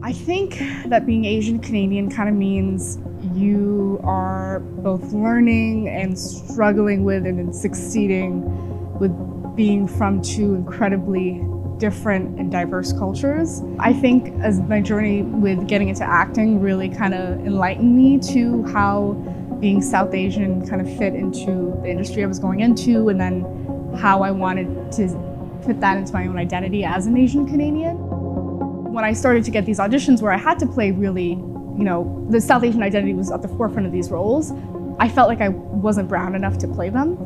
I think that being Asian Canadian kind of means you are both learning and struggling with and succeeding with being from two incredibly different and diverse cultures. I think as my journey with getting into acting really kind of enlightened me to how being South Asian kind of fit into the industry I was going into, and then how I wanted to fit that into my own identity as an Asian Canadian. When I started to get these auditions where I had to play really, the South Asian identity was at the forefront of these roles, I felt like I wasn't brown enough to play them.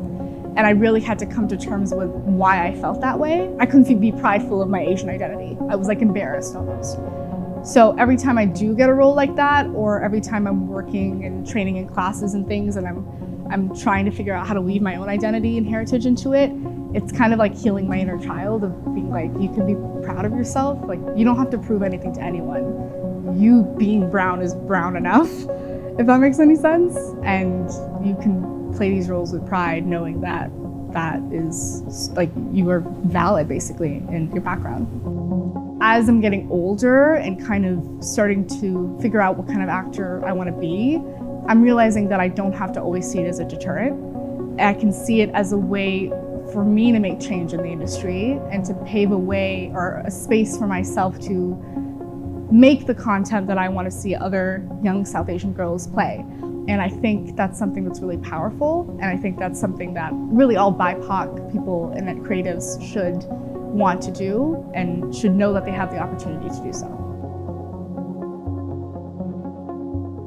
And I really had to come to terms with why I felt that way. I couldn't be prideful of my Asian identity. I was like embarrassed almost. So every time I do get a role like that, or every time I'm working and training in classes and things, and I'm trying to figure out how to weave my own identity and heritage into it, it's kind of like healing my inner child of being like, you can be proud of yourself. Like, you don't have to prove anything to anyone. You being brown is brown enough, if that makes any sense. And you can play these roles with pride, knowing that that is like, you are valid basically in your background. As I'm getting older and kind of starting to figure out what kind of actor I want to be, I'm realizing that I don't have to always see it as a deterrent. I can see it as a way for me to make change in the industry and to pave a way or a space for myself to make the content that I want to see other young South Asian girls play. And I think that's something that's really powerful. And I think that's something that really all BIPOC people and creatives should want to do and should know that they have the opportunity to do so.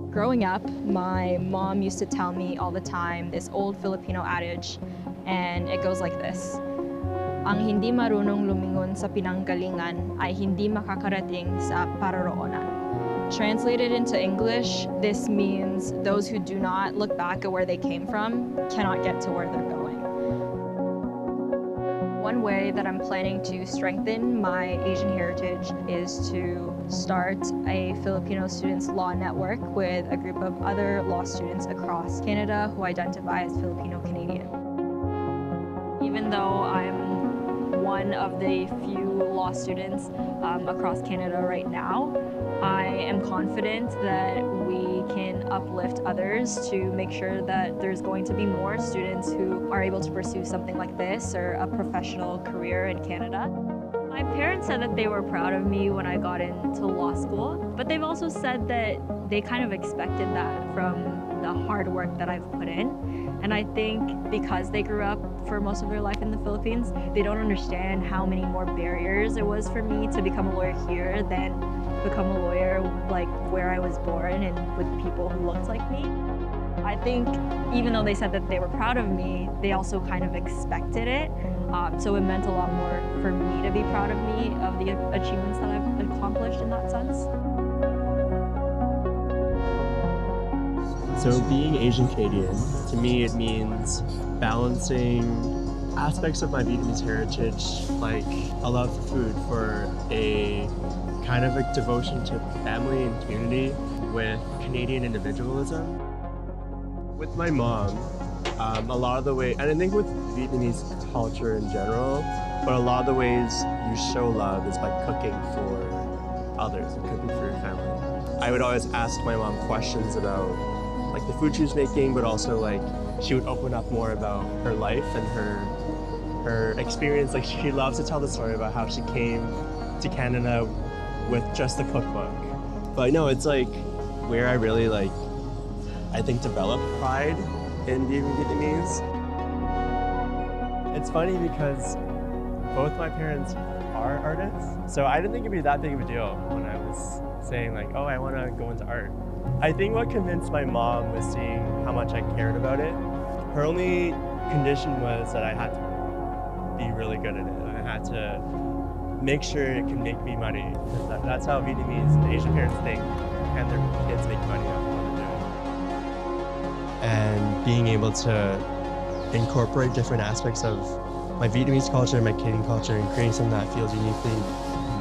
Growing up, my mom used to tell me all the time this old Filipino adage, and it goes like this: "Ang hindi marunong lumingon sa pinanggalingan ay hindi makakarating sa paroroonan." Translated into English, this means those who do not look back at where they came from cannot get to where they're going. One way that I'm planning to strengthen my Asian heritage is to start a Filipino students law network with a group of other law students across Canada who identify as Filipino Canadian. Even though I'm one of the few law students across Canada right now, I am confident that we can uplift others to make sure that there's going to be more students who are able to pursue something like this or a professional career in Canada. My parents said that they were proud of me when I got into law school, but they've also said that they kind of expected that from the hard work that I've put in. And I think because they grew up for most of their life in the Philippines, they don't understand how many more barriers it was for me to become a lawyer here than become a lawyer like where I was born and with people who looked like me. I think even though they said that they were proud of me, they also kind of expected it. So it meant a lot more for me to be proud of me, of the achievements that I've accomplished in that sense. So being Asian Canadian, to me it means balancing aspects of my Vietnamese heritage, like a love for food, for a kind of a devotion to family and community, with Canadian individualism. With my mom, a lot of the way, and I think with Vietnamese culture in general, but a lot of the ways you show love is by cooking for others and cooking for your family. I would always ask my mom questions about like the food she was making, but also like she would open up more about her life and her experience. Like she loves to tell the story about how she came to Canada with just a cookbook. But no, it's like where I really I think developed pride in being Vietnamese. It's funny because both my parents are artists, so I didn't think it'd be that big of a deal when I was saying like, oh, I want to go into art. I think what convinced my mom was seeing how much I cared about it. Her only condition was that I had to be really good at it. I had to make sure it can make me money. That's how Vietnamese and Asian parents think. Can their kids make money off of what they're doing? And being able to incorporate different aspects of my Vietnamese culture and my Canadian culture and creating something that feels uniquely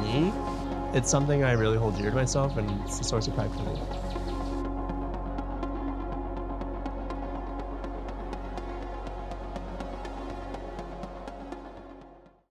me, it's something I really hold dear to myself, and it's a source of pride for me.